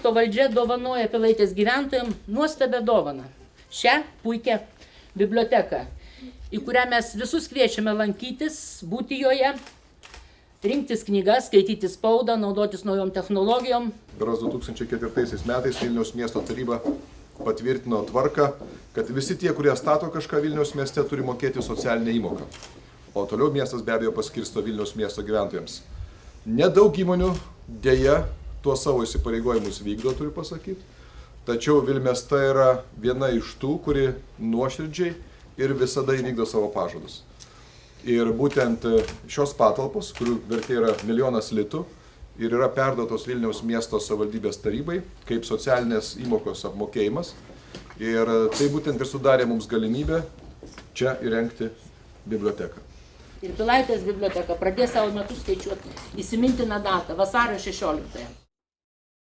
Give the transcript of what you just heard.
Miesto valdžia dovanoja Pilaitės gyventojams nuostabią dovaną. Šią puikią biblioteką, į kurią mes visus kviečiame lankytis, būti joje, rinktis knygas, skaityti spaudą, naudotis naujom technologijom. Berods 2004 metais Vilniaus miesto taryba patvirtino tvarką, kad visi tie, kurie stato kažką Vilniaus mieste, turi mokėti socialinę įmoką. O toliau miestas be abejo paskirsto Vilniaus miesto gyventojams. Nedaug įmonių dėja tuos savo įsipareigojimus vykdo, turiu pasakyti. Tačiau Vilmesta yra viena iš tų, kuri nuoširdžiai ir visada įvykdo savo pažadus. Ir būtent šios patalpos, kurių vertė yra 1 milijonas litų, ir yra perduotos Vilniaus miesto savivaldybės tarybai kaip socialinės įmokos apmokėjimas. Ir tai būtent ir sudarė mums galimybę čia įrengti biblioteką. Ir Pilaitės biblioteka pradės savo metus skaičiuoti įsimintiną datą, vasario 16.